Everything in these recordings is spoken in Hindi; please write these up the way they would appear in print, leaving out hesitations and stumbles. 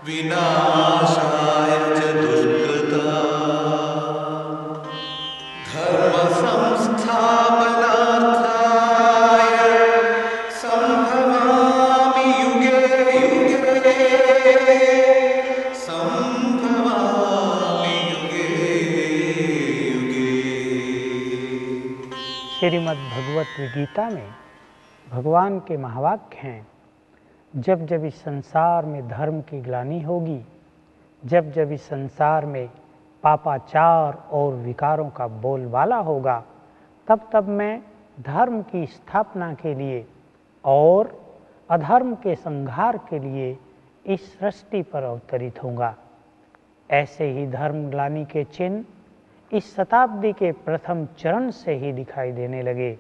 विनाशाय च दुष्कृता धर्म संस्थापनार्थाय संभवामि युगे युगे संभवामि युगे युगे। श्रीमद् भगवत गीता में भगवान के महावाक्य हैं, जब जब इस संसार में धर्म की ग्लानि होगी, जब जब इस संसार में पापाचार और विकारों का बोलबाला होगा, तब तब मैं धर्म की स्थापना के लिए और अधर्म के संहार के लिए इस सृष्टि पर अवतरित होऊंगा। ऐसे ही धर्म ग्लानि के चिन्ह इस शताब्दी के प्रथम चरण से ही दिखाई देने लगे,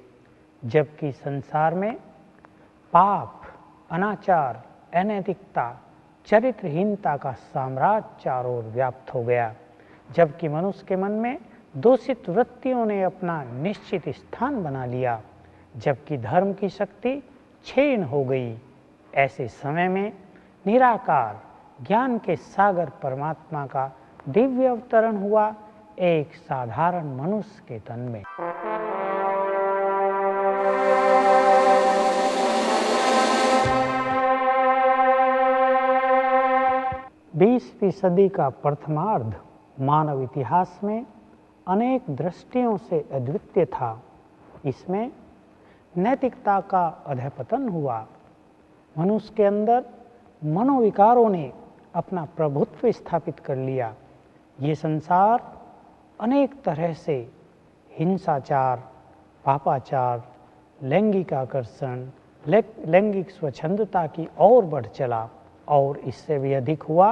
जबकि संसार में पाप, अनाचार, अनैतिकता, चरित्रहीनता का साम्राज्य चारों ओर व्याप्त हो गया, जबकि मनुष्य के मन में दूषित वृत्तियों ने अपना निश्चित स्थान बना लिया, जबकि धर्म की शक्ति क्षीण हो गई। ऐसे समय में निराकार ज्ञान के सागर परमात्मा का दिव्य अवतरण हुआ एक साधारण मनुष्य के तन में। 20वीं सदी का प्रथमार्ध मानव इतिहास में अनेक दृष्टियों से अद्वितीय था। इसमें नैतिकता का अधःपतन हुआ। मनुष्य के अंदर मनोविकारों ने अपना प्रभुत्व स्थापित कर लिया। ये संसार अनेक तरह से हिंसाचार, पापाचार, लैंगिक आकर्षण, लैंगिक स्वच्छंदता की ओर बढ़ चला, और इससे भी अधिक हुआ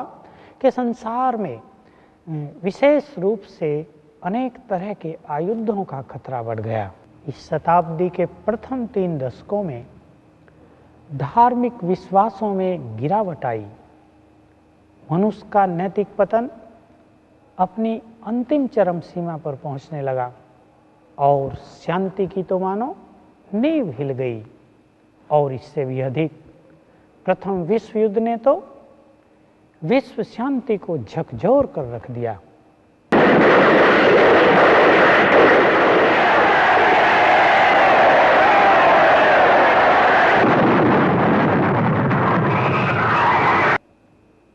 कि संसार में विशेष रूप से अनेक तरह के आयुधों का खतरा बढ़ गया। इस शताब्दी के प्रथम 3 दशकों में धार्मिक विश्वासों में गिरावट आई। मनुष्य का नैतिक पतन अपनी अंतिम चरम सीमा पर पहुंचने लगा और शांति की तो मानो नींव हिल गई। और इससे भी अधिक प्रथम विश्व युद्ध ने तो विश्व शांति को झकझोर कर रख दिया।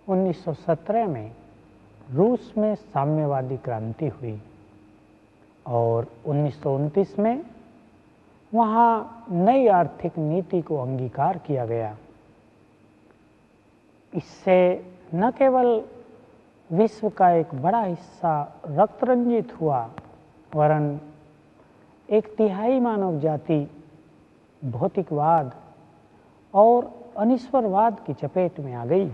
उन्नीस 1917 में रूस में साम्यवादी क्रांति हुई और 1929 में वहाँ नई आर्थिक नीति को अंगीकार किया गया। इससे न केवल विश्व का एक बड़ा हिस्सा रक्त रंजित हुआ, वरन 1/3 मानव जाति भौतिकवाद और अनिश्वरवाद की चपेट में आ गई।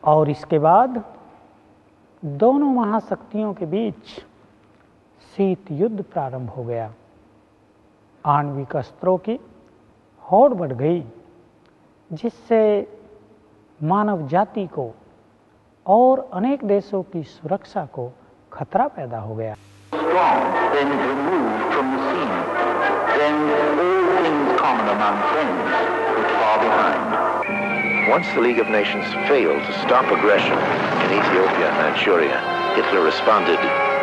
और इसके बाद दोनों महाशक्तियों के बीच शीत युद्ध प्रारंभ हो गया। आणविक अस्त्रों की होड़ बढ़ गई, जिससे मानव जाति को और अनेक देशों की सुरक्षा को खतरा पैदा हो गया। Once the League of Nations failed to stop aggression in Ethiopia and Manchuria, Hitler responded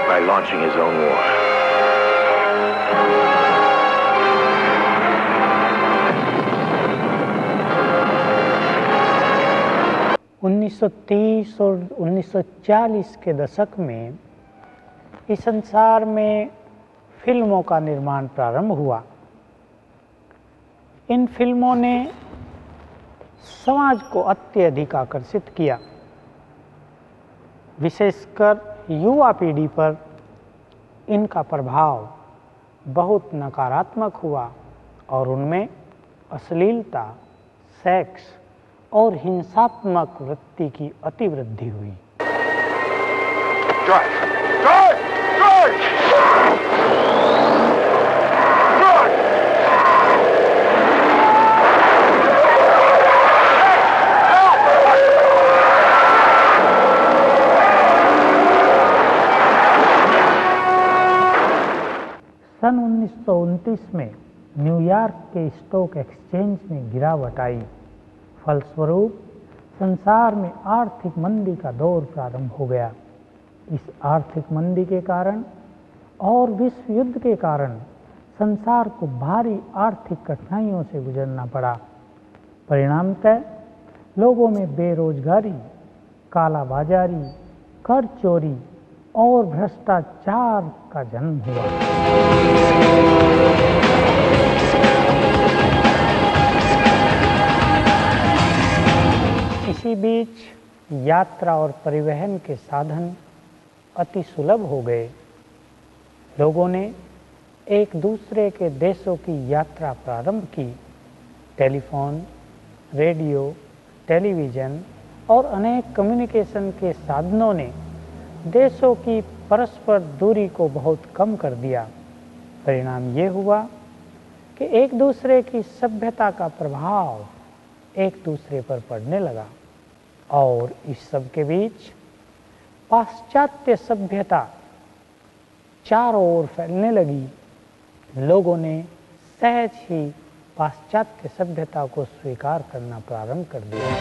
by launching his own war. उन्नीस 1930 और 1940 के दशक में इस संसार में फिल्मों का निर्माण प्रारंभ हुआ। इन फिल्मों ने समाज को अत्यधिक आकर्षित किया। विशेषकर युवा पीढ़ी पर इनका प्रभाव बहुत नकारात्मक हुआ और उनमें अश्लीलता, सेक्स और हिंसात्मक वृत्ति की अतिवृद्धि हुई। सन 1929 में न्यूयॉर्क के स्टॉक एक्सचेंज में गिरावट आई। फलस्वरूप संसार में आर्थिक मंदी का दौर प्रारंभ हो गया। इस आर्थिक मंदी के कारण और विश्व युद्ध के कारण संसार को भारी आर्थिक कठिनाइयों से गुजरना पड़ा। परिणामतः लोगों में बेरोजगारी, कालाबाजारी, कर चोरी और भ्रष्टाचार का जन्म हुआ। इसी बीच यात्रा और परिवहन के साधन अति सुलभ हो गए। लोगों ने एक दूसरे के देशों की यात्रा प्रारंभ की। टेलीफोन, रेडियो, टेलीविज़न और अनेक कम्युनिकेशन के साधनों ने देशों की परस्पर दूरी को बहुत कम कर दिया। परिणाम ये हुआ कि एक दूसरे की सभ्यता का प्रभाव एक दूसरे पर पड़ने लगा और इस सब के बीच पाश्चात्य सभ्यता चारों ओर फैलने लगी। लोगों ने सहज ही पाश्चात्य सभ्यता को स्वीकार करना प्रारंभ कर दिया।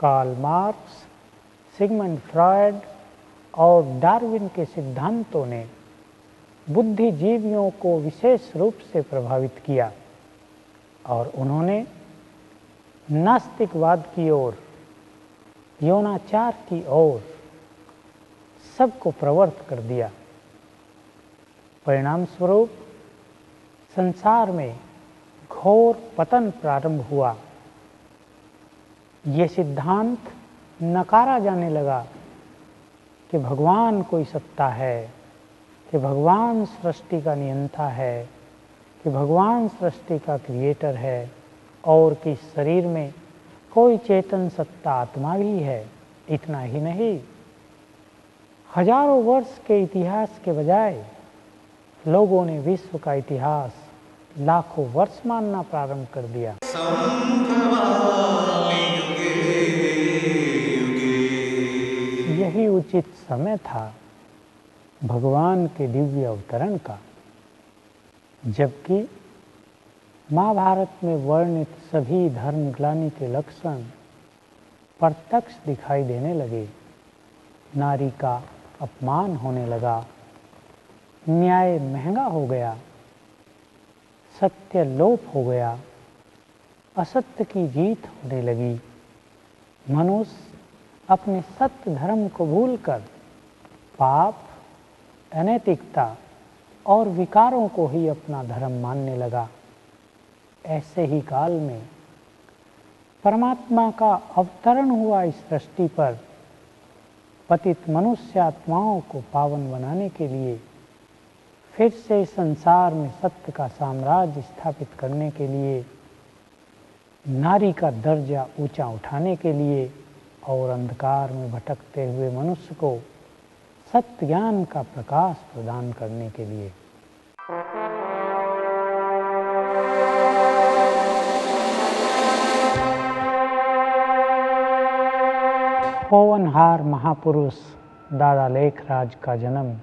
कार्ल मार्क्स, सिगमंड फ्रॉयड और डार्विन के सिद्धांतों ने बुद्धिजीवियों को विशेष रूप से प्रभावित किया और उन्होंने नास्तिकवाद की ओर, यौनाचार की ओर सबको प्रवृत्त कर दिया। परिणाम स्वरूप संसार में घोर पतन प्रारंभ हुआ। ये सिद्धांत नकारा जाने लगा कि भगवान कोई सत्ता है, कि भगवान सृष्टि का नियंता है, कि भगवान सृष्टि का क्रिएटर है और कि शरीर में कोई चेतन सत्ता आत्मा भी है। इतना ही नहीं, हजारों वर्ष के इतिहास के बजाय लोगों ने विश्व का इतिहास लाखों वर्ष मानना प्रारंभ कर दिया। यही उचित समय था भगवान के दिव्य अवतरण का, जबकि महाभारत में वर्णित सभी धर्मग्लानि के लक्षण प्रत्यक्ष दिखाई देने लगे। नारी का अपमान होने लगा, न्याय महंगा हो गया, सत्य लोप हो गया, असत्य की जीत होने लगी। मनुष्य अपने सत्य धर्म को भूलकर पाप, अनैतिकता और विकारों को ही अपना धर्म मानने लगा। ऐसे ही काल में परमात्मा का अवतरण हुआ इस सृष्टि पर। पतित मनुष्य आत्माओं को पावन बनाने के लिए, फिर से संसार में सत्य का साम्राज्य स्थापित करने के लिए, नारी का दर्जा ऊंचा उठाने के लिए और अंधकार में भटकते हुए मनुष्य को सत्य ज्ञान का प्रकाश प्रदान करने के लिए। होनहार महापुरुष दादा लेखराज का जन्म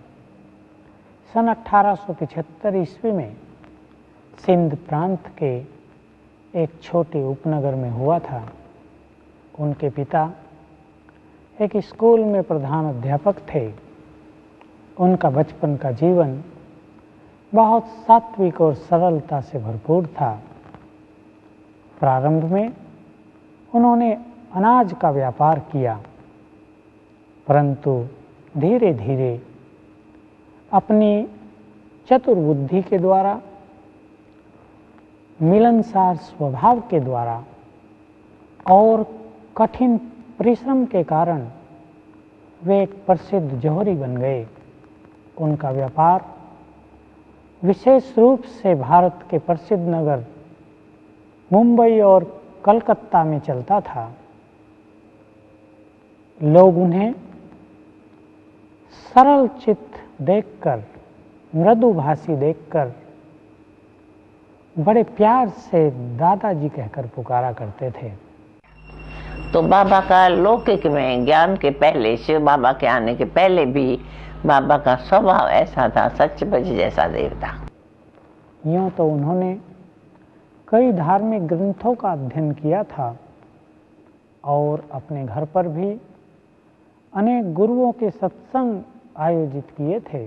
सन 1875 ईस्वी में सिंध प्रांत के एक छोटे उपनगर में हुआ था। उनके पिता एक स्कूल में प्रधान अध्यापक थे। उनका बचपन का जीवन बहुत सात्विक और सरलता से भरपूर था। प्रारंभ में उन्होंने अनाज का व्यापार किया, परंतु धीरे धीरे अपनी चतुर बुद्धि के द्वारा, मिलनसार स्वभाव के द्वारा और कठिन परिश्रम के कारण वे एक प्रसिद्ध जौहरी बन गए। उनका व्यापार विशेष रूप से भारत के प्रसिद्ध नगर मुंबई और कलकत्ता में चलता था। लोग उन्हें सरल चित्त देखकर, मृदुभाषी देखकर बड़े प्यार से दादाजी कहकर पुकारा करते थे। तो बाबा का लौकिक में ज्ञान के पहले, शिव बाबा के आने के पहले भी बाबा का स्वभाव ऐसा था, सचमुच जैसा देवता। यूँ तो उन्होंने कई धार्मिक ग्रंथों का अध्ययन किया था और अपने घर पर भी अनेक गुरुओं के सत्संग आयोजित किए थे,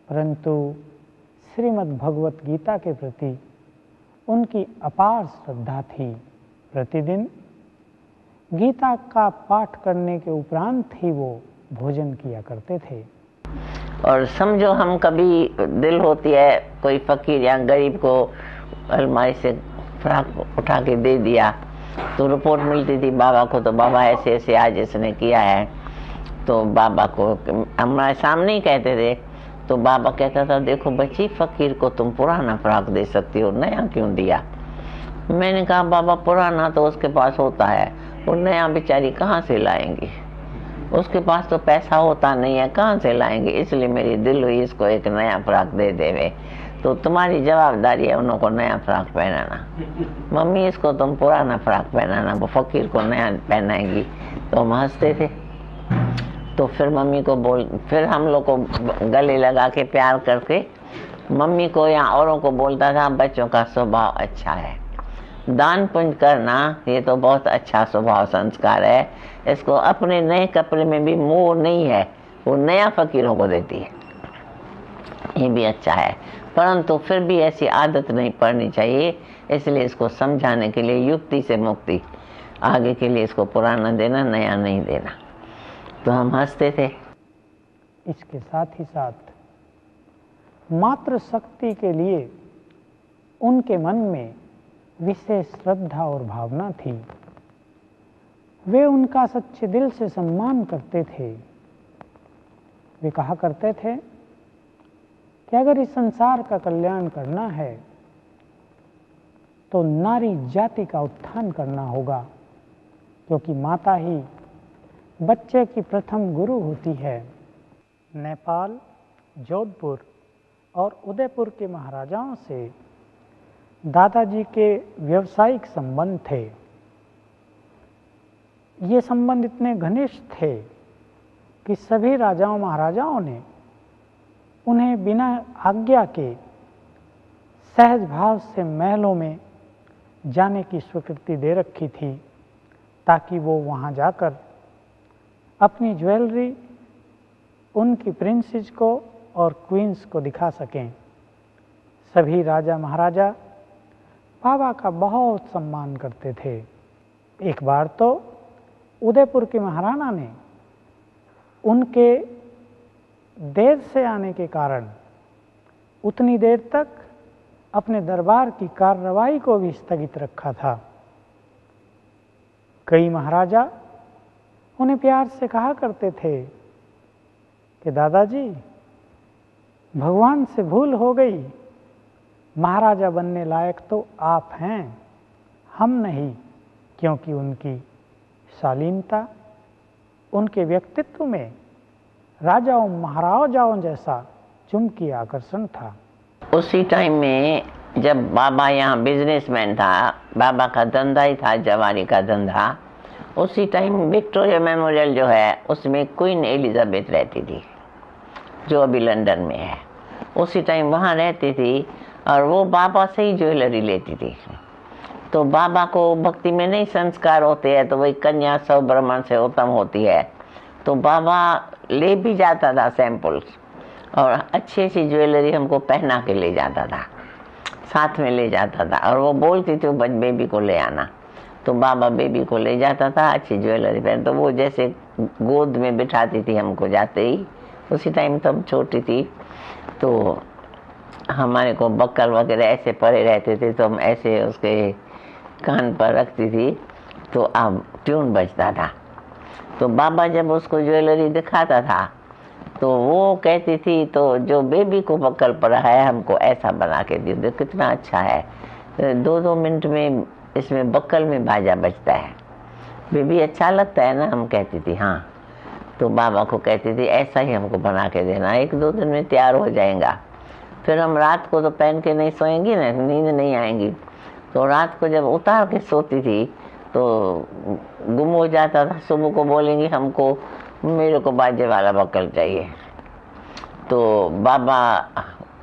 परंतु श्रीमद् भगवत गीता के प्रति उनकी अपार श्रद्धा थी। प्रतिदिन गीता का पाठ करने के उपरांत ही वो भोजन किया करते थे। और समझो हम कभी दिल होती है कोई फकीर या गरीब को अलमारी से फ्राक उठा के दे दिया, तो रिपोर्ट मिलती थी बाबा को, तो बाबा ऐसे ऐसे आज इसने किया है, तो बाबा को हमारे सामने ही कहते थे। तो बाबा कहता था, देखो बच्ची, फकीर को तुम पुराना फ्राक दे सकती हो, नया क्यों दिया? मैंने कहा, बाबा पुराना तो उसके पास होता है, वो नया बेचारी कहाँ से लाएंगी? उसके पास तो पैसा होता नहीं है, कहाँ से लाएंगे? इसलिए मेरी दिल हुई इसको एक नया फ्राक दे देवे। तो तुम्हारी जवाबदारी है उनको नया फ्राक पहनाना। मम्मी इसको तुम पुराना फ्राक पहनाना, वो फकीर को नया पहनाएंगी। तो हम हंसते थे। तो फिर मम्मी को फिर हम लोग को गले लगा के प्यार करके मम्मी को या औरों को बोलता था, बच्चों का स्वभाव अच्छा है, दान पुण्य करना ये तो बहुत अच्छा स्वभाव संस्कार है, इसको अपने नए कपड़े में भी मोह नहीं है, वो नया फकीरों को देती है, ये भी अच्छा है। परंतु फिर भी ऐसी आदत नहीं पड़नी चाहिए, इसलिए इसको समझाने के लिए युक्ति से मुक्ति, आगे के लिए इसको पुराना देना, नया नहीं देना। तो हम हंसते थे। इसके साथ ही साथ मातृ शक्ति के लिए उनके मन में विशेष श्रद्धा और भावना थी। वे उनका सच्चे दिल से सम्मान करते थे। वे कहा करते थे कि अगर इस संसार का कल्याण करना है तो नारी जाति का उत्थान करना होगा, क्योंकि माता ही बच्चे की प्रथम गुरु होती है। नेपाल, जोधपुर और उदयपुर के महाराजाओं से दादाजी के व्यवसायिक संबंध थे। ये संबंध इतने घनिष्ठ थे कि सभी राजाओं महाराजाओं ने उन्हें बिना आज्ञा के सहज भाव से महलों में जाने की स्वीकृति दे रखी थी, ताकि वो वहाँ जाकर अपनी ज्वेलरी उनकी प्रिंसेस को और क्वींस को दिखा सकें। सभी राजा महाराजा बाबा का बहुत सम्मान करते थे। एक बार तो उदयपुर की महाराना ने उनके देर से आने के कारण उतनी देर तक अपने दरबार की कार्रवाई को भी स्थगित रखा था। कई महाराजा उन्हें प्यार से कहा करते थे कि दादाजी, भगवान से भूल हो गई, महाराजा बनने लायक तो आप हैं, हम नहीं, क्योंकि उनकी शालीनता, उनके व्यक्तित्व में राजाओं महाराजाओं जैसा चुंबकीय आकर्षण था। उसी टाइम में जब बाबा यहाँ बिजनेसमैन था, बाबा का धंधा ही था जवारी का धंधा, उसी टाइम विक्टोरिया मेमोरियल जो है उसमें क्वीन एलिजाबेथ रहती थी, जो अभी लंदन में है। उसी टाइम वहाँ रहती थी और वो बाबा से ही ज्वेलरी लेती थी। तो बाबा को भक्ति में नहीं संस्कार होते हैं, तो वही कन्या सौ ब्राह्मण से उत्तम होती है। तो बाबा ले भी जाता था सैंपल्स, और अच्छी अच्छी ज्वेलरी हमको पहना के ले जाता था, साथ में ले जाता था। और वो बोलती थी बेबी को ले आना, तो बाबा बेबी को ले जाता था अच्छी ज्वेलरी पहन। तो वो जैसे गोद में बिठाती थी हमको जाते ही। उसी टाइम तब छोटी थी, तो हमारे को बक्कल वगैरह ऐसे पड़े रहते थे, तो हम ऐसे उसके कान पर रखती थी, तो अब ट्यून बजता था। तो बाबा जब उसको ज्वेलरी दिखाता था तो वो कहती थी, तो जो बेबी को बक्कल पड़ा है हमको ऐसा बना के दे, कितना अच्छा है, 2-2 मिनट में इसमें बक्कल में बाजा बजता है, बेबी अच्छा लगता है ना, हम कहती थी हाँ। तो बाबा को कहती थी ऐसा ही हमको बना के देना, 1-2 दिन में तैयार हो जाएगा। फिर हम रात को तो पहन के नहीं सोएंगी ना, नींद नहीं आएंगी। तो रात को जब उतार के सोती थी तो गुम हो जाता था। सुबह को बोलेंगे हमको मेरे को बाजे वाला बकल चाहिए, तो बाबा,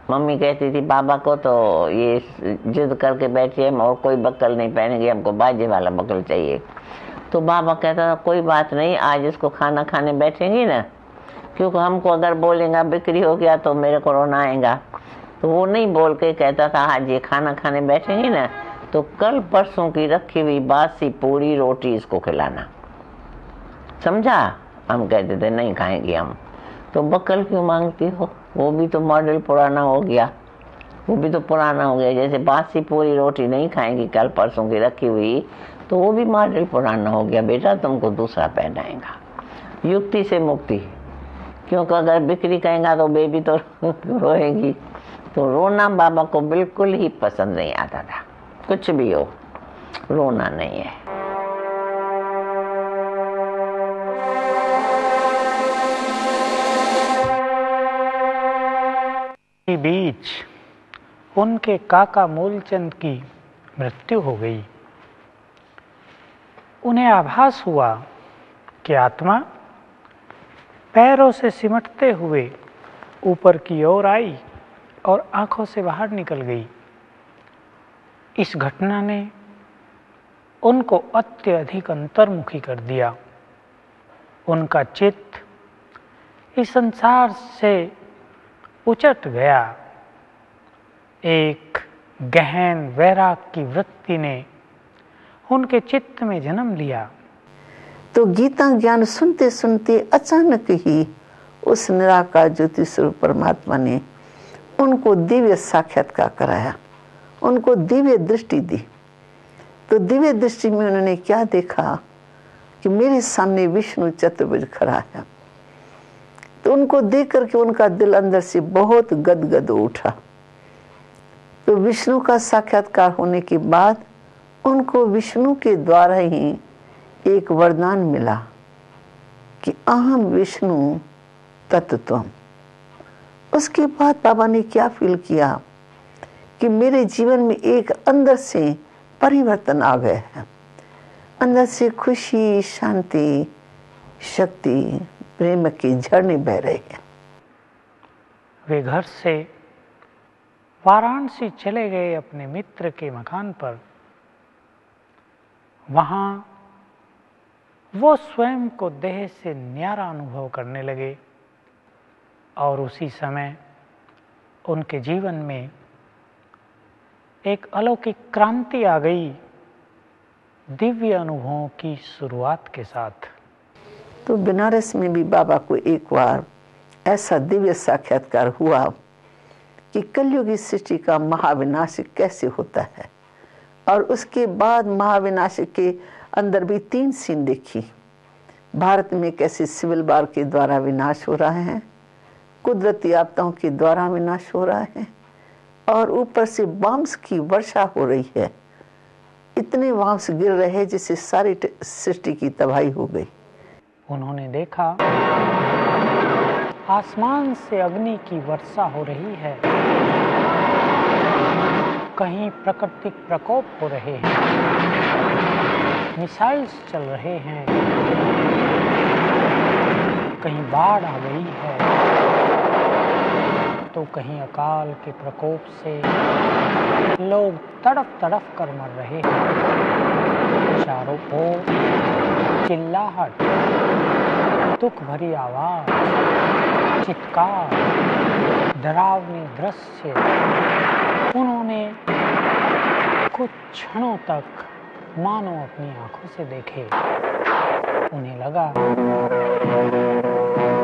मम्मी कहती थी बाबा को तो ये जिद करके बैठे हम और कोई बकल नहीं पहनेंगे, हमको बाजे वाला बकल चाहिए। तो बाबा कहता था कोई बात नहीं, आज इसको खाना खाने बैठेंगी ना, क्योंकि हमको अगर बोलेगा बिक्री हो गया तो मेरे को रोना आएगा। तो वो नहीं बोल के कहता था आज ये खाना खाने बैठेंगी ना तो कल परसों की रखी हुई बासी पूरी रोटी इसको खिलाना, समझा। हम कहते थे नहीं खाएंगे हम। तो बकल क्यों मांगती हो, वो भी तो मॉडल पुराना हो गया, वो भी तो पुराना हो गया। जैसे बासी पूरी रोटी नहीं खाएंगी कल परसों की रखी हुई, तो वो भी मॉडल पुराना हो गया, बेटा तुमको दूसरा पहनाएगा। युक्ति से मुक्ति, क्योंकि अगर बिक्री कहेगा तो बेबी तो रोएगी। तो रोना बाबा को बिल्कुल ही पसंद नहीं आता था, कुछ भी हो रोना नहीं है। बीच उनके काका मूलचंद की मृत्यु हो गई। उन्हें आभास हुआ कि आत्मा पैरों से सिमटते हुए ऊपर की ओर आई और आंखों से बाहर निकल गई। इस घटना ने उनको अत्यधिक अंतर्मुखी कर दिया। उनका चित्त इस संसार से उचट गया। एक गहन वैराग की वृत्ति ने उनके चित्त में जन्म लिया। तो गीता ज्ञान सुनते सुनते अचानक ही उस निराकार ज्योति स्वरूप परमात्मा ने उनको दिव्य साक्षात्कार कराया, उनको दिव्य दृष्टि दी। तो दिव्य दृष्टि में उन्होंने क्या देखा कि मेरे सामने विष्णु चतुर्भुज खड़ा है। तो उनको देख करके उनका दिल अंदर से बहुत गदगद उठा। तो विष्णु का साक्षात्कार होने के बाद उनको विष्णु के द्वारा ही एक वरदान मिला कि अहम विष्णु तत्त्वम। उसके बाद बाबा ने क्या फील किया कि मेरे जीवन में एक अंदर से परिवर्तन आ गया है, अंदर से खुशी, शांति, शक्ति, प्रेम के झरने बह रहे हैं। वे घर से वाराणसी चले गए अपने मित्र के मकान पर। वहां वो स्वयं को देह से न्यारा अनुभव करने लगे और उसी समय उनके जीवन में एक अलौकिक क्रांति आ गई, दिव्य अनुभवों की शुरुआत के साथ। तो बनारस में भी बाबा को एक बार ऐसा दिव्य साक्षात्कार हुआ कि कलयुगी सृष्टि का महाविनाश कैसे होता है। और उसके बाद महाविनाश के अंदर भी 3 सीन देखी। भारत में कैसे सिविल वार के द्वारा विनाश हो रहा है, कुदरती आपदाओं के द्वारा विनाश हो रहा है, और ऊपर से बम्स की वर्षा हो रही है। इतने बम्स गिर रहे हैं जिससे सारी सृष्टि की तबाही हो गई। उन्होंने देखा आसमान से अग्नि की वर्षा हो रही है, कहीं प्राकृतिक प्रकोप हो रहे हैं, मिसाइल्स चल रहे हैं, कहीं बाढ़ आ गई है तो कहीं अकाल के प्रकोप से लोग तड़प तड़प कर मर रहे हैं। चारों ओर चिल्लाहट, दुख भरी आवाज, चित्कार, डरावने दृश्य। उन्होंने कुछ क्षणों तक मानो अपनी आंखों से देखे। उन्हें लगा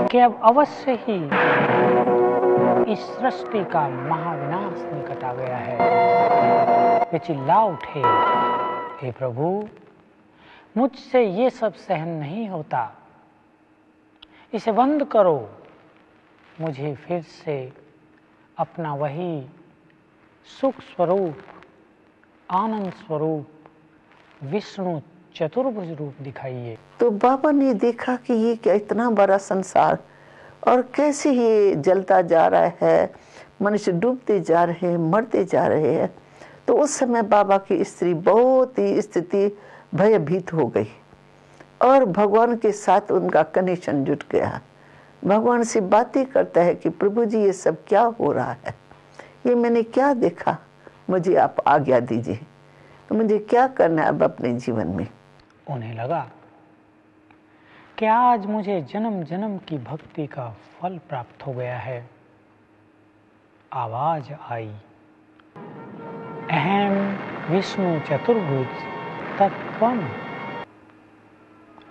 कि अब अवश्य ही इस सृष्टि का महाविनाश निकट आ गया है। वे चिल्ला उठे, हे प्रभु, मुझसे ये सब सहन नहीं होता, इसे बंद करो। मुझे फिर से अपना वही सुख स्वरूप, आनंद स्वरूप, विष्णु चतुर्भुज रूप दिखाइए। तो बाबा ने देखा कि ये क्या इतना बड़ा संसार और कैसे ये जलता जा रहा है, मनुष्य डूबते जा रहे हैं, मरते जा रहे हैं। तो उस समय बाबा की स्त्री बहुत ही स्थिति भयभीत हो गई और भगवान के साथ उनका कनेक्शन जुट गया। भगवान से बातें करता है कि प्रभु जी ये सब क्या हो रहा है, ये मैंने क्या देखा, मुझे आप आज्ञा दीजिए, मुझे क्या करना है अब अपने जीवन में। उन्हें लगा कि आज मुझे जन्म जन्म की भक्ति का फल प्राप्त हो गया है। आवाज आई, अहम विष्णु चतुर्भुज तत्त्वम्,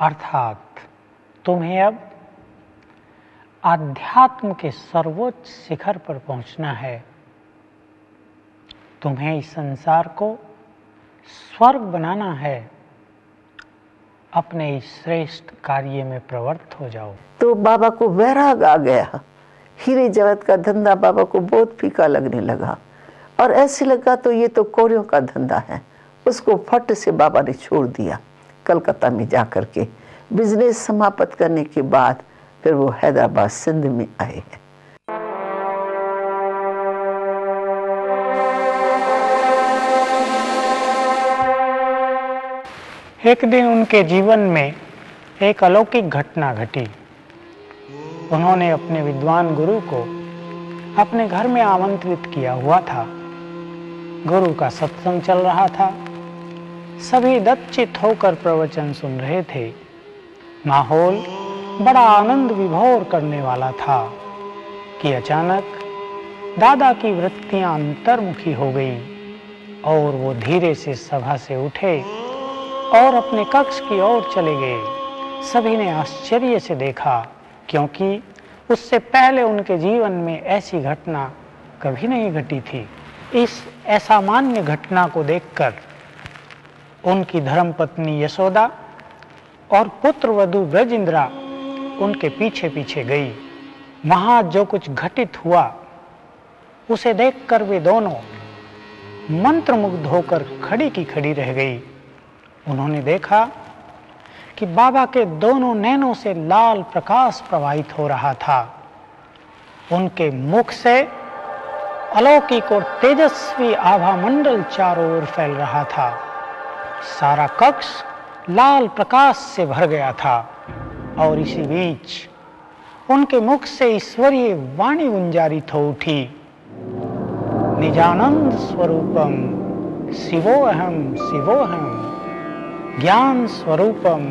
अर्थात तुम्हें अब आध्यात्म के सर्वोच्च शिखर पर पहुंचना है। तुम्हें इस संसार को स्वर्ग बनाना है। अपने इस श्रेष्ठ कार्य में प्रवृत्त हो जाओ। तो बाबा को वैराग आ गया। हीरे जगत का धंधा बाबा को बहुत फीका लगने लगा और ऐसे लगा तो ये तो कौड़ियों का धंधा है। उसको फट से बाबा ने छोड़ दिया। कलकत्ता में जाकर के बिजनेस समाप्त करने के बाद फिर वो हैदराबाद सिंध में आए हैं। एक दिन उनके जीवन में एक अलौकिक घटना घटी। उन्होंने अपने विद्वान गुरु को अपने घर में आमंत्रित किया हुआ था। गुरु का सत्संग चल रहा था। सभी दत्तचित्त होकर प्रवचन सुन रहे थे। माहौल बड़ा आनंद विभोर करने वाला था कि अचानक दादा की वृत्तियां अंतर्मुखी हो गई और वो धीरे से सभा से उठे और अपने कक्ष की ओर चले गए। सभी ने आश्चर्य से देखा, क्योंकि उससे पहले उनके जीवन में ऐसी घटना कभी नहीं घटी थी। इस असामान्य घटना को देखकर उनकी धर्मपत्नी यशोदा और पुत्र वधू ब्रजेंद्रा उनके पीछे पीछे गई। वहां जो कुछ घटित हुआ उसे देखकर वे दोनों मंत्रमुग्ध होकर खड़ी की खड़ी रह गई। उन्होंने देखा कि बाबा के दोनों नैनों से लाल प्रकाश प्रवाहित हो रहा था। उनके मुख से अलौकिक और तेजस्वी आभा मंडल चारों ओर फैल रहा था। सारा कक्ष लाल प्रकाश से भर गया था और इसी बीच उनके मुख से ईश्वरीय वाणी गुंजारित हो उठी। निजानंद स्वरूपम शिवोऽहं शिवोऽहं, ज्ञान स्वरूपम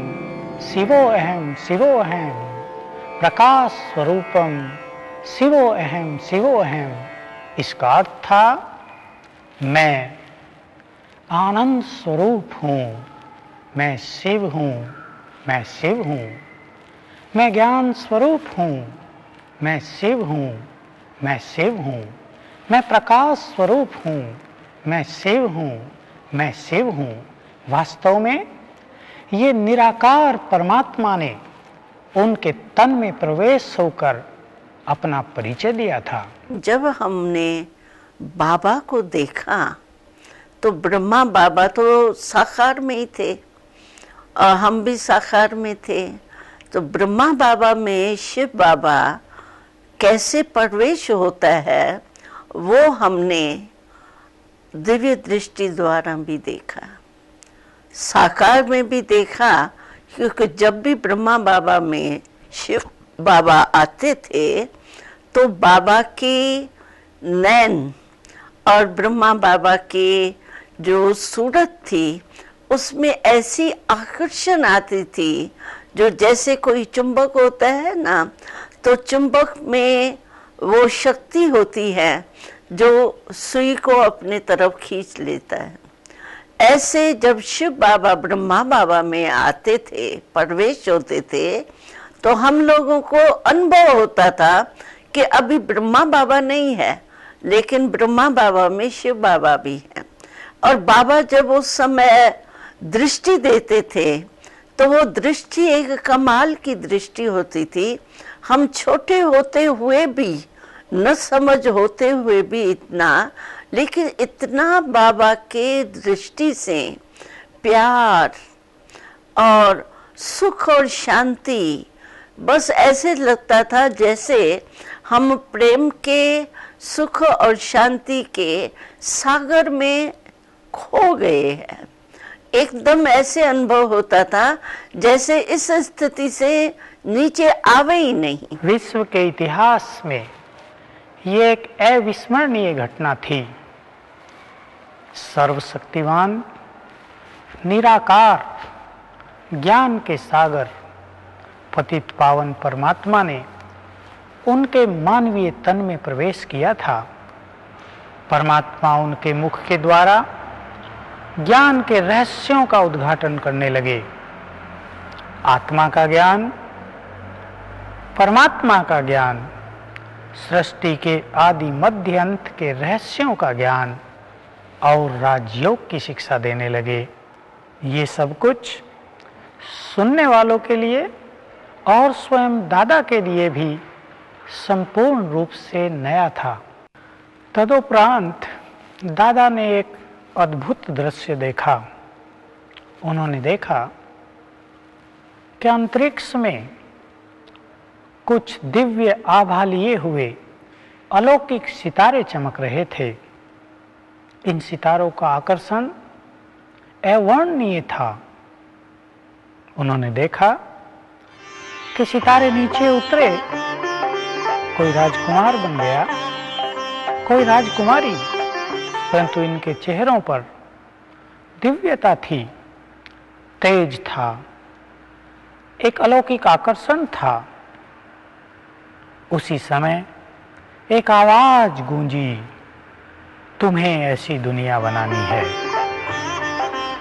शिवोऽहं शिवोऽहं, प्रकाश स्वरूपम शिवोऽहं शिवोऽहं। इसका अर्थ था, मैं आनंद स्वरूप हूँ, मैं शिव हूँ, मैं शिव हूँ। मैं ज्ञान स्वरूप हूँ, मैं शिव हूँ, मैं शिव हूँ। मैं प्रकाश स्वरूप हूँ, मैं शिव हूँ, मैं शिव हूँ। वास्तव में ये निराकार परमात्मा ने उनके तन में प्रवेश होकर अपना परिचय दिया था। जब हमने बाबा को देखा तो ब्रह्मा बाबा तो साकार में ही थे और हम भी साकार में थे। तो ब्रह्मा बाबा में शिव बाबा कैसे प्रवेश होता है वो हमने दिव्य दृष्टि द्वारा भी देखा, साकार में भी देखा। क्योंकि जब भी ब्रह्मा बाबा में शिव बाबा आते थे तो बाबा की नैन और ब्रह्मा बाबा की जो सूरत थी उसमें ऐसी आकर्षण आती थी, जो जैसे कोई चुंबक होता है ना, तो चुंबक में वो शक्ति होती है जो सुई को अपने तरफ खींच लेता है। ऐसे जब शिव बाबा ब्रह्मा बाबा में आते थे, प्रवेश होते थे, तो हम लोगों को अनुभव होता था कि अभी ब्रह्मा बाबा नहीं है, लेकिन ब्रह्मा बाबा में शिव बाबा भी है। और बाबा जब उस समय दृष्टि देते थे तो वो दृष्टि एक कमाल की दृष्टि होती थी। हम छोटे होते हुए भी, न समझ होते हुए भी इतना, लेकिन इतना बाबा के दृष्टि से प्यार और सुख और शांति, बस ऐसे लगता था जैसे हम प्रेम के सुख और शांति के सागर में खो गए हैं। एकदम ऐसे अनुभव होता था जैसे इस स्थिति से नीचे आवे ही नहीं। विश्व के इतिहास में ये एक अविस्मरणीय घटना थी। सर्वशक्तिवान, निराकार, ज्ञान के सागर पतित पावन परमात्मा ने उनके मानवीय तन में प्रवेश किया था। परमात्मा उनके मुख के द्वारा ज्ञान के रहस्यों का उद्घाटन करने लगे। आत्मा का ज्ञान, परमात्मा का ज्ञान, सृष्टि के आदि मध्य अंत के रहस्यों का ज्ञान और राजयोग की शिक्षा देने लगे। ये सब कुछ सुनने वालों के लिए और स्वयं दादा के लिए भी संपूर्ण रूप से नया था। तदुपरांत दादा ने एक अद्भुत दृश्य देखा। उन्होंने देखा कि अंतरिक्ष में कुछ दिव्य आभा लिए हुए अलौकिक सितारे चमक रहे थे। इन सितारों का आकर्षण अवर्णनीय था। उन्होंने देखा कि सितारे नीचे उतरे, कोई राजकुमार बन गया, कोई राजकुमारी, परंतु इनके चेहरों पर दिव्यता थी, तेज था, एक अलौकिक आकर्षण था। उसी समय एक आवाज गूंजी, तुम्हें ऐसी दुनिया बनानी है।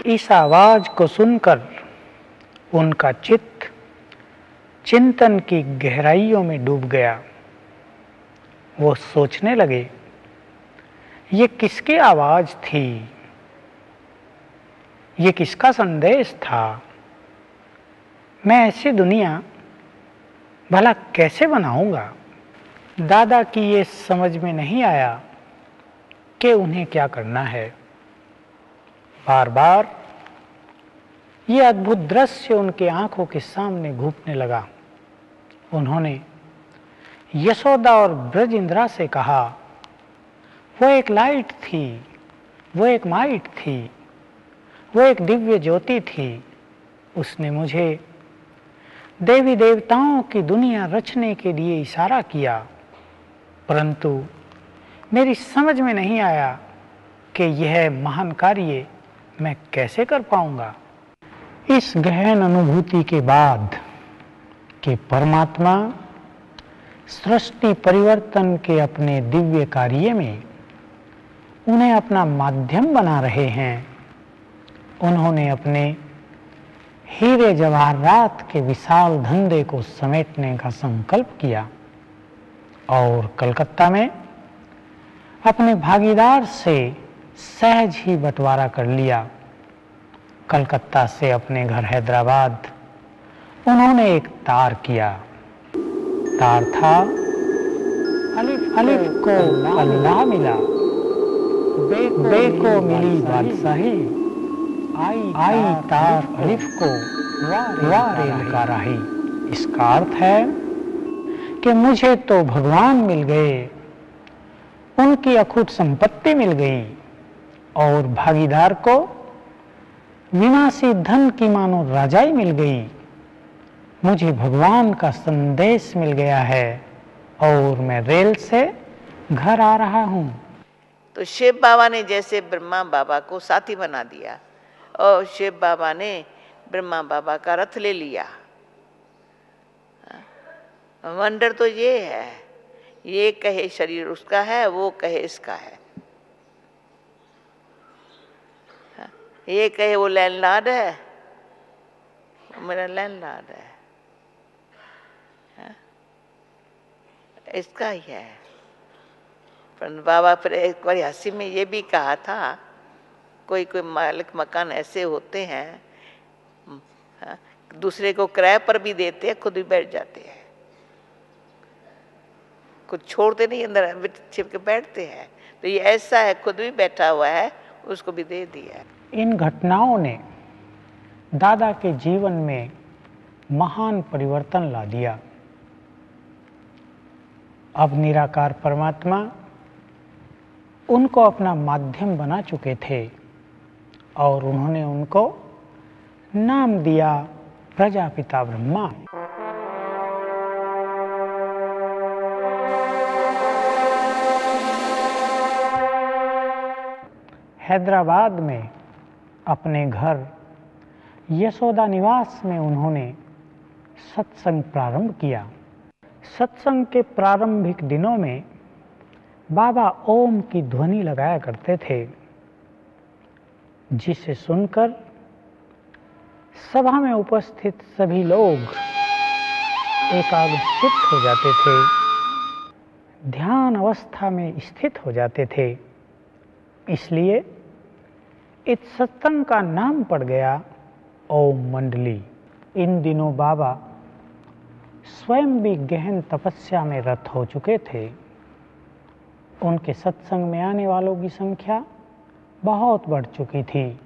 इस आवाज को सुनकर उनका चित्त चिंतन की गहराइयों में डूब गया। वो सोचने लगे, ये किसकी आवाज थी, ये किसका संदेश था, मैं ऐसी दुनिया भला कैसे बनाऊंगा। दादा की ये समझ में नहीं आया कि उन्हें क्या करना है। बार बार ये अद्भुत दृश्य उनके आंखों के सामने घूमने लगा। उन्होंने यशोदा और ब्रज इंद्रा से कहा, वो एक लाइट थी, वो एक माइट थी, वो एक दिव्य ज्योति थी। उसने मुझे देवी देवताओं की दुनिया रचने के लिए इशारा किया, परंतु मेरी समझ में नहीं आया कि यह महान कार्य मैं कैसे कर पाऊंगा। इस गहन अनुभूति के बाद कि परमात्मा सृष्टि परिवर्तन के अपने दिव्य कार्य में उन्हें अपना माध्यम बना रहे हैं, उन्होंने अपने हीरे जवाहरात के विशाल धंधे को समेटने का संकल्प किया और कलकत्ता में अपने भागीदार से सहज ही बंटवारा कर लिया। कलकत्ता से अपने घर हैदराबाद उन्होंने एक तार किया। तार था, अलिफ को अल्लाह मिला, बे को मिली बादशाही, आई तार अलिफ को वारे लगा रही। इसका अर्थ है कि मुझे तो भगवान मिल गए, उनकी अखूट संपत्ति मिल गई और भागीदार को विनाशी धन की मानो राजाई मिल गई। मुझे भगवान का संदेश मिल गया है और मैं रेल से घर आ रहा हूँ। तो शिव बाबा ने जैसे ब्रह्मा बाबा को साथी बना दिया और शिव बाबा ने ब्रह्मा बाबा का रथ ले लिया। वंडर तो ये है, ये कहे शरीर उसका है, वो कहे इसका है। ये कहे वो लैंडलॉर्ड है, मेरा लैंडलॉर्ड है, इसका ही है। पर बाबा फिर एक बार हंसी में ये भी कहा था, कोई कोई मालिक मकान ऐसे होते हैं दूसरे को किराए पर भी देते हैं, खुद भी बैठ जाते हैं, कुछ छोड़ते नहीं, अंदर छिप के बैठते हैं। तो ये ऐसा है, खुद भी बैठा हुआ है, उसको भी दे दिया। इन घटनाओं ने दादा के जीवन में महान परिवर्तन ला दिया। अब निराकार परमात्मा उनको अपना माध्यम बना चुके थे और उन्होंने उनको नाम दिया प्रजापिता ब्रह्मा। हैदराबाद में अपने घर यशोदा निवास में उन्होंने सत्संग प्रारंभ किया। सत्संग के प्रारंभिक दिनों में बाबा ओम की ध्वनि लगाया करते थे, जिसे सुनकर सभा में उपस्थित सभी लोग एकाग्रचित्त हो जाते थे, ध्यान अवस्था में स्थित हो जाते थे। इसलिए इस सत्संग का नाम पड़ गया ओम मंडली। इन दिनों बाबा स्वयं भी गहन तपस्या में रत हो चुके थे। उनके सत्संग में आने वालों की संख्या बहुत बढ़ चुकी थी।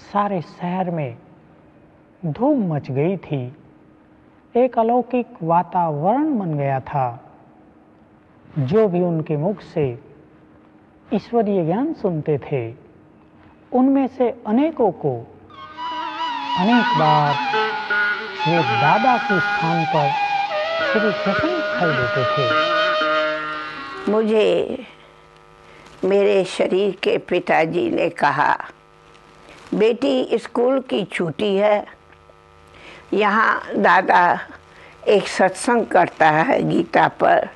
सारे शहर में धूम मच गई थी। एक अलौकिक वातावरण बन गया था। जो भी उनके मुख से ईश्वरीय ज्ञान सुनते थे, उनमें से अनेकों को अनेक बार वे दादा के स्थान पर श्री कृष्ण दिखाई देते थे। मुझे मेरे शरीर के पिताजी ने कहा, बेटी स्कूल की छुट्टी है, यहाँ दादा एक सत्संग करता है गीता पर,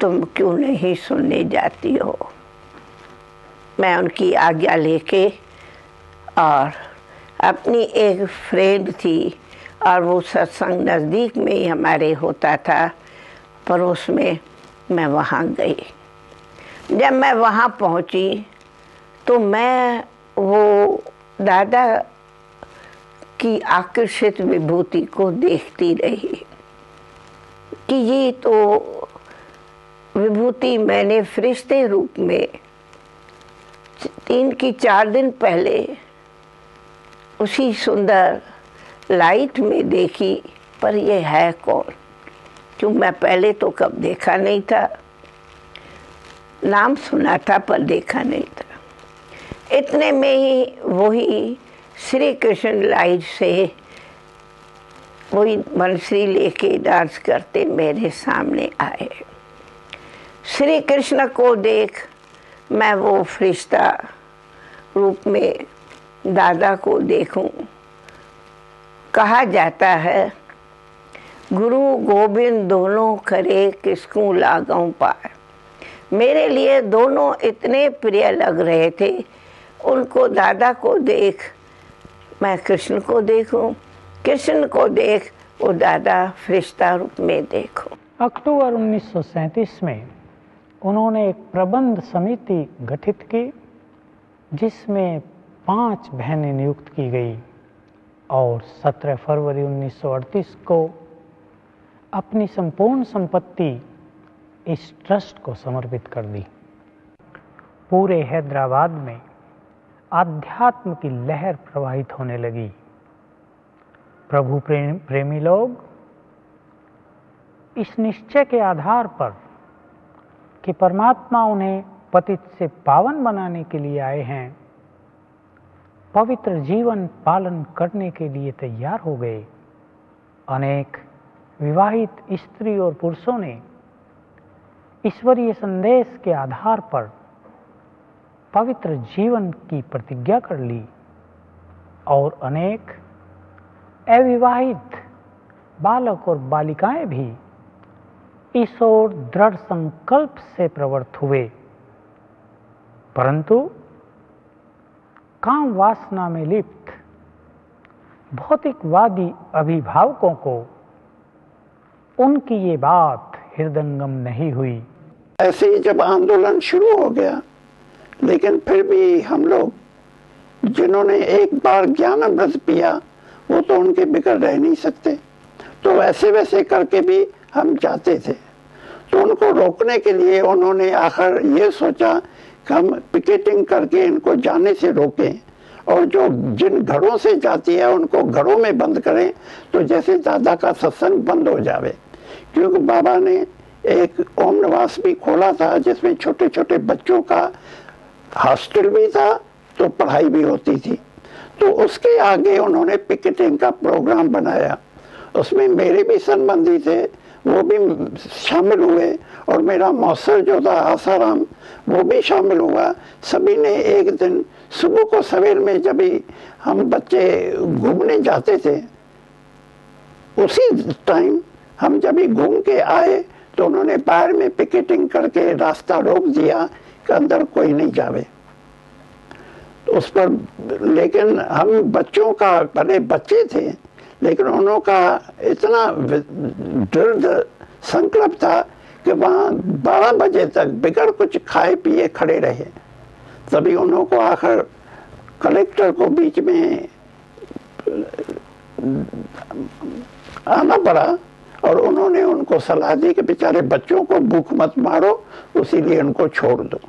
तुम क्यों नहीं सुनने जाती हो। मैं उनकी आज्ञा लेके, और अपनी एक फ्रेंड थी और वो सत्संग नज़दीक में ही हमारे होता था, पड़ोस में, मैं वहाँ गई। जब मैं वहाँ पहुँची तो मैं वो दादा की आकर्षित विभूति को देखती रही कि ये तो विभूति मैंने फरिश्ते रूप में 3-4 दिन पहले उसी सुंदर लाइट में देखी, पर ये है कौन? क्यों मैं पहले तो कब देखा नहीं था, नाम सुना था पर देखा नहीं था। इतने में ही वही श्री कृष्ण लाइट से वही बंसरी लेके डांस करते मेरे सामने आए। श्री कृष्ण को देख मैं वो फरिश्ता रूप में दादा को देखूं। कहा जाता है, गुरु गोविंद दोनों करे किसको लागों पाए। मेरे लिए दोनों इतने प्रिय लग रहे थे। उनको दादा को देख मैं कृष्ण को देखूं, कृष्ण को देख वो दादा फरिश्ता रूप में देखूं। अक्टूबर 1937 में उन्होंने एक प्रबंध समिति गठित की, जिसमें 5 बहनें नियुक्त की गई और 17 फरवरी 1938 को अपनी संपूर्ण संपत्ति इस ट्रस्ट को समर्पित कर दी। पूरे हैदराबाद में आध्यात्म की लहर प्रवाहित होने लगी। प्रभु प्रेमी लोग इस निश्चय के आधार पर कि परमात्मा उन्हें पतित से पावन बनाने के लिए आए हैं, पवित्र जीवन पालन करने के लिए तैयार हो गए। अनेक विवाहित स्त्री और पुरुषों ने ईश्वरीय संदेश के आधार पर पवित्र जीवन की प्रतिज्ञा कर ली और अनेक अविवाहित बालक और बालिकाएं भी इस ओर दृढ़ संकल्प से प्रवृत्त हुए। परंतु काम वासना में लिप्त भौतिकवादी अभिभावकों को उनकी ये बात हृदयंगम नहीं हुई। ऐसे ही जब आंदोलन शुरू हो गया, लेकिन फिर भी हम लोग जिन्होंने एक बार ज्ञान अमृत पिया वो तो उनके बिगड़ रह नहीं सकते, तो वैसे वैसे करके भी हम जाते थे। तो उनको रोकने के लिए उन्होंने आखिर ये सोचा कि हम पिकेटिंग करके इनको जाने से रोकें, और जो जिन घरों से जाती है उनको घरों में बंद करें, तो जैसे दादा का सत्संग बंद हो जावे। क्योंकि बाबा ने एक ओम निवास भी खोला था, जिसमें छोटे छोटे बच्चों का हॉस्टल भी था, तो पढ़ाई भी होती थी। तो उसके आगे उन्होंने पिकेटिंग का प्रोग्राम बनाया। उसमें मेरे भी संबंधी थे, वो भी शामिल हुए, और मेरा मौसर जो था आसाराम वो भी शामिल हुआ। सभी ने एक दिन सुबह को सवेर में जब भी हम बच्चे घूमने जाते थे, उसी टाइम हम जब भी घूम के आए तो उन्होंने बाहर में पिकेटिंग करके रास्ता रोक दिया कि अंदर कोई नहीं जावे। उस पर लेकिन हम बच्चों का, पहले बच्चे थे, लेकिन उन्हों का इतना दृढ़ संकल्प था कि वहाँ 12 बजे तक बिगड़ कुछ खाए पिए खड़े रहे। तभी उन्हों को आखिर कलेक्टर को बीच में आना पड़ा और उन्होंने उनको सलाह दी कि बेचारे बच्चों को भूख मत मारो, उसीलिए उनको छोड़ दो।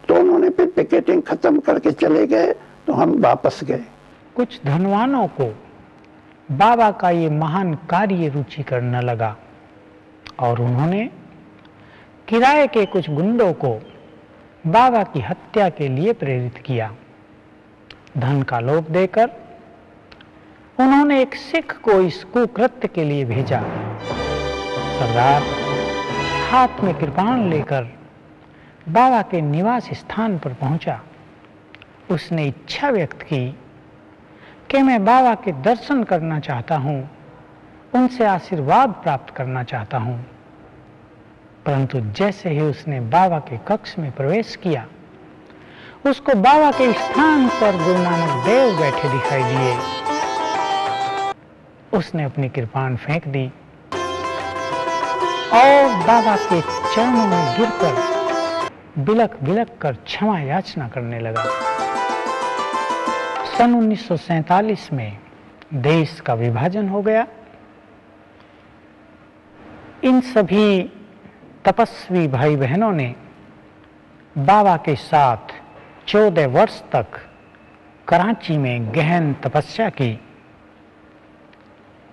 तो उन्होंने फिर पिकेटिंग खत्म करके चले गए, तो हम वापस गए। कुछ धनवानों को बाबा का ये महान कार्य रुचिकर न लगा और उन्होंने किराए के कुछ गुंडों को बाबा की हत्या के लिए प्रेरित किया। धन का लोभ देकर उन्होंने एक सिख को इस कुकृत्य के लिए भेजा। सरदार हाथ में कृपाण लेकर बाबा के निवास स्थान पर पहुंचा। उसने इच्छा व्यक्त की कि मैं बाबा के दर्शन करना चाहता हूं, उनसे आशीर्वाद प्राप्त करना चाहता हूं। परंतु जैसे ही उसने बाबा के कक्ष में प्रवेश किया, उसको बाबा के स्थान पर गुरु नानक देव बैठे दिखाई दिए। उसने अपनी कृपाण फेंक दी और बाबा के चरणों में गिरकर बिलक बिलक कर क्षमा याचना करने लगा। सन 1947 में देश का विभाजन हो गया। इन सभी तपस्वी भाई बहनों ने बाबा के साथ 14 वर्ष तक कराची में गहन तपस्या की।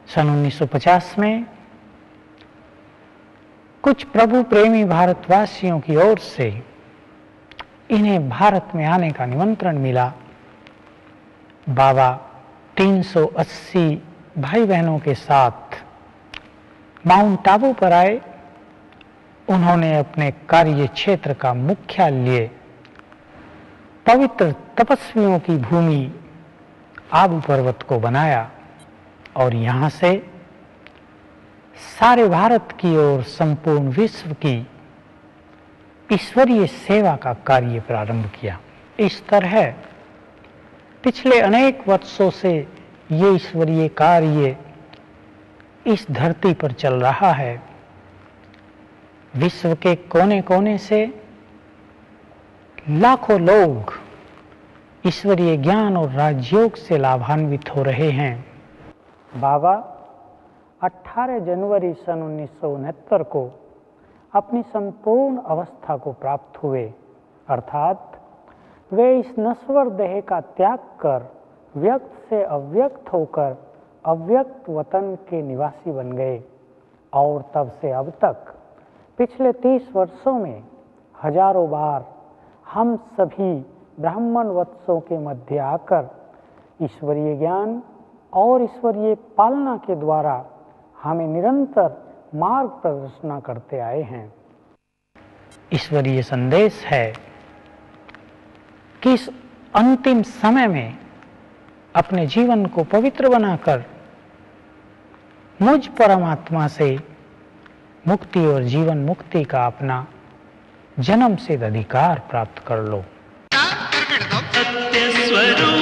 सन 1950 में कुछ प्रभु प्रेमी भारतवासियों की ओर से इन्हें भारत में आने का निमंत्रण मिला। बाबा 380 भाई बहनों के साथ माउंट आबू पर आए। उन्होंने अपने कार्य क्षेत्र का मुख्यालय पवित्र तपस्वियों की भूमि आबू पर्वत को बनाया और यहाँ से सारे भारत की और संपूर्ण विश्व की ईश्वरीय सेवा का कार्य प्रारंभ किया। इस तरह पिछले अनेक वर्षों से ये ईश्वरीय कार्य इस धरती पर चल रहा है। विश्व के कोने कोने से लाखों लोग ईश्वरीय ज्ञान और राजयोग से लाभान्वित हो रहे हैं। बाबा 18 जनवरी सन 1969 को अपनी संपूर्ण अवस्था को प्राप्त हुए, अर्थात वे इस नश्वर देह का त्याग कर व्यक्त से अव्यक्त होकर अव्यक्त वतन के निवासी बन गए और तब से अब तक पिछले 30 वर्षों में हजारों बार हम सभी ब्राह्मण वत्सों के मध्य आकर ईश्वरीय ज्ञान और ईश्वरीय पालना के द्वारा हमें निरंतर मार्ग प्रदर्शना करते आए हैं। ईश्वरीय संदेश है कि इस अंतिम समय में अपने जीवन को पवित्र बनाकर मुझ परमात्मा से मुक्ति और जीवन मुक्ति का अपना जन्म सिद्ध अधिकार प्राप्त कर लो। सत्य स्वरूप